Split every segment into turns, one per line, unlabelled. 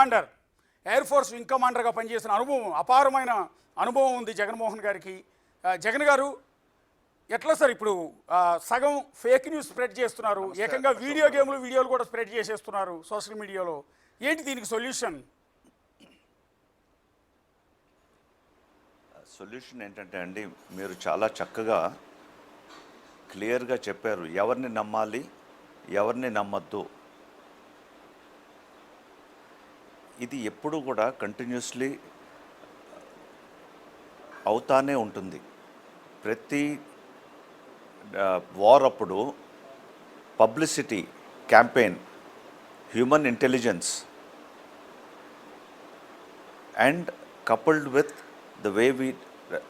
Commander, air force wing కమాండర్గా పనిచేసిన అనుభవం, అపారమైన అనుభవం ఉంది జగన్మోహన్ గారికి. జగన్ గారు ఎట్లా సార్ ఇప్పుడు సగం ఫేక్ న్యూస్ స్ప్రెడ్ చేస్తున్నారు, ఏకంగా వీడియోలు కూడా స్ప్రెడ్ చేసేస్తున్నారు సోషల్ మీడియాలో. ఏంటి దీనికి సొల్యూషన్?
సొల్యూషన్ ఏంటంటే అండి, మీరు చాలా చక్కగా క్లియర్గా చెప్పారు ఎవరిని నమ్మాలి, ఎవరిని నమ్మద్దు. ఇది ఎప్పుడు కూడా కంటిన్యూస్లీ అవుతానే ఉంటుంది. ప్రతి వార్ అప్పుడు publicity campaign, human intelligence and coupled with the way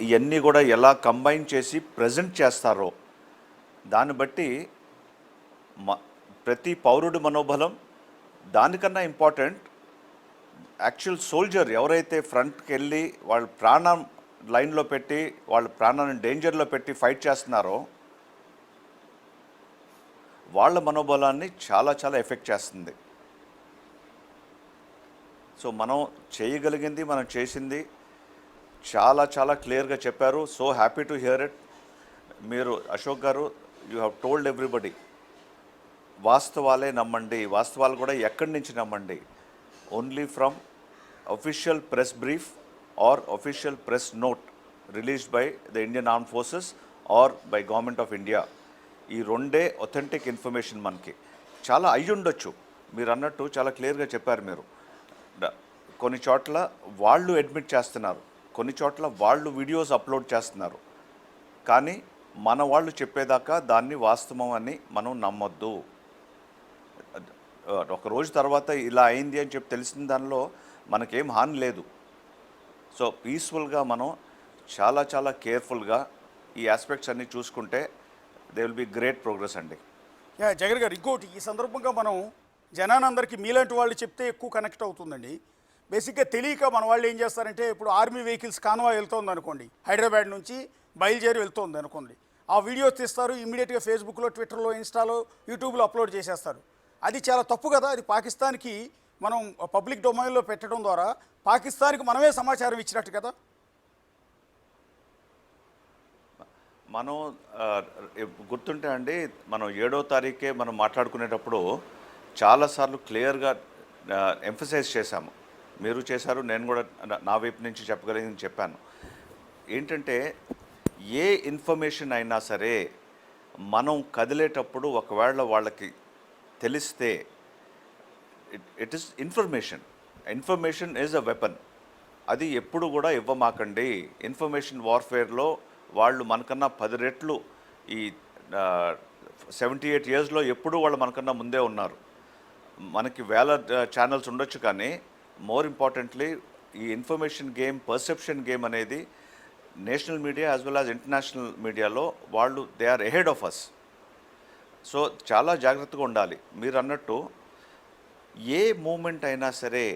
ఇవన్నీ కూడా ఎలా కంబైన్ చేసి ప్రజెంట్ చేస్తారో దాన్ని బట్టి ప్రతి పౌరుడి మనోబలం, దానికన్నా ఇంపార్టెంట్ యాక్చువల్ సోల్జర్ ఎవరైతే ఫ్రంట్కి వెళ్ళి వాళ్ళ ప్రాణం లైన్లో పెట్టి వాళ్ళ ప్రాణాన్ని డేంజర్లో పెట్టి ఫైట్ చేస్తున్నారో వాళ్ళ మనోబలాన్ని చాలా చాలా ఎఫెక్ట్ చేస్తుంది. సో మనం చేయగలిగింది, మనం చేసింది చాలా చాలా క్లియర్గా చెప్పారు. So happy to hear it. మీరు Ashok garu, you have told everybody వాస్తవాలే నమ్మండి. వాస్తవాలు కూడా ఎక్కడి నుంచి నమ్మండి? Only from official press brief or official press note released by the Indian Armed Forces or by Government of India. ఈ రెండే ఒథెంటిక్ ఇన్ఫర్మేషన్ మనకి చాలా అయ్యి ఉండొచ్చు. మీరు అన్నట్టు చాలా క్లియర్గా చెప్పారు. మీరు కొన్ని చోట్ల వాళ్ళు అడ్మిట్ చేస్తున్నారు, కొన్ని చోట్ల వాళ్ళు వీడియోస్ అప్లోడ్ చేస్తున్నారు. కానీ మన వాళ్ళు చెప్పేదాకా దాన్ని వాస్తవం అని మనం నమ్మొద్దు. ఒక రోజు తర్వాత ఇలా అయింది అని చెప్పి తెలిసిన దానిలో మనకేం హాని లేదు. సో పీస్ఫుల్గా మనం చాలా చాలా కేర్ఫుల్గా ఈ ఆస్పెక్ట్స్ అన్నీ చూసుకుంటే they will be great progress అండి.
జగన్ గారు, ఇంకోటి ఈ సందర్భంగా మనం జనానందరికీ మీలాంటి వాళ్ళు చెప్తే ఎక్కువ కనెక్ట్ అవుతుందండి. బేసిక్గా తెలియక మన వాళ్ళు ఏం చేస్తారంటే, ఇప్పుడు ఆర్మీ వెహికల్స్ కాన్వాయ్ వెళ్తుంది అనుకోండి, హైదరాబాద్ నుంచి బయలుదేరి వెళ్తుంది అనుకోండి, ఆ వీడియోస్ తీస్తారు, ఇమ్మీడియట్గా ఫేస్బుక్లో, ట్విట్టర్లో, ఇన్స్టాలో, యూట్యూబ్లో అప్లోడ్ చేసేస్తారు. అది చాలా తప్పు కదా. అది పాకిస్తాన్కి మనం పబ్లిక్ డొమైన్లో పెట్టడం ద్వారా పాకిస్తాన్కి మనమే సమాచారం ఇచ్చినట్టు కదా.
మనం గుర్తుంటే అండి, మనం 7వ తారీఖే మనం మాట్లాడుకునేటప్పుడు చాలాసార్లు క్లియర్గా ఎంఫసైజ్ చేశాము. మీరు చేశారు, నేను కూడా నా వైపు నుంచి చెప్పగలిగింది చెప్పాను. ఏంటంటే ఏ ఇన్ఫర్మేషన్ అయినా సరే మనం కదిలేటప్పుడు ఒకవేళ వాళ్ళకి తెలిస్తే it is information is a weapon. అది ఎప్పుడు కూడా ఇవ్వమాకండి. ఇన్ఫర్మేషన్ వార్ఫేర్లో వాళ్ళు మనకన్నా 10 రెట్లు ఈ 78 ఇయర్స్లో ఎప్పుడు వాళ్ళు మనకన్నా ముందే ఉన్నారు. మనకి వేల ఛానల్స్ ఉండొచ్చు, కానీ మోర్ ఇంపార్టెంట్లీ ఈ ఇన్ఫర్మేషన్ గేమ్, పర్సెప్షన్ గేమ్ అనేది national media as well as international మీడియాలో వాళ్ళు they are ahead of us. So చాలా జాగ్రత్తగా ఉండాలి. మీరు అన్నట్టు ఏ మూమెంట్ అయినా సరే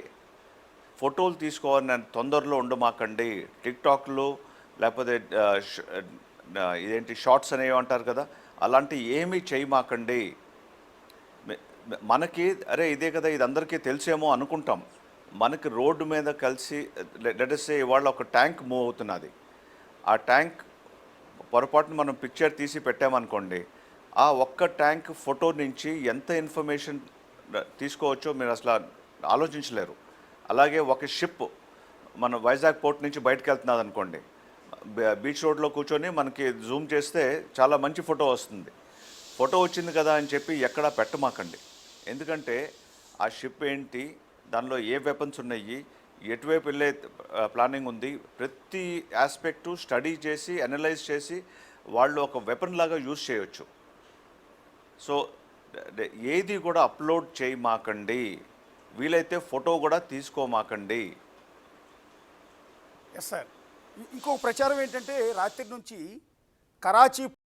ఫోటోలు తీసుకోవాలని తొందరలో ఉండమాకండి. టిక్టాక్లో లేకపోతే ఇదేంటి షార్ట్స్ అనేవి అంటారు కదా, అలాంటి ఏమీ చేయమాకండి. మనకి అరే ఇదే కదా, ఇది అందరికీ తెలిసేమో అనుకుంటాం. మనకి రోడ్డు మీద కలిసి లెట్ us సే ఇవాళ ఒక ట్యాంక్ మూవ్ అవుతున్నది. ఆ ట్యాంక్ పొరపాటున మనం పిక్చర్ తీసి పెట్టామనుకోండి, ఆ ఒక్క ట్యాంక్ ఫోటో నుంచి ఎంత ఇన్ఫర్మేషన్ తీసుకోవచ్చో మీరు అసలు ఆలోచించలేరు. అలాగే ఒక షిప్ మన వైజాగ్ పోర్ట్ నుంచి బయటకు వెళ్తున్నది అనుకోండి, బీచ్ రోడ్లో కూర్చొని మనకి జూమ్ చేస్తే చాలా మంచి ఫోటో వస్తుంది. ఫోటో వచ్చింది కదా అని చెప్పి ఎక్కడా పెట్టమాకండి. ఎందుకంటే ఆ షిప్ ఏంటి, దానిలో ఏ వెపన్స్ ఉన్నాయి, ఎటువైపు వెళ్ళే ప్లానింగ్ ఉంది, ప్రతి ఆస్పెక్టు స్టడీ చేసి అనలైజ్ చేసి వాళ్ళు ఒక వెపన్ లాగా యూజ్ చేయొచ్చు. సో ఏది కూడా అప్లోడ్ చేయమాకండి. వీలైతే ఫోటో కూడా తీసుకోమాకండి.
Yes sir. ఇంకో ప్రచారం ఏంటంటే, రాత్రి నుంచి కరాచీ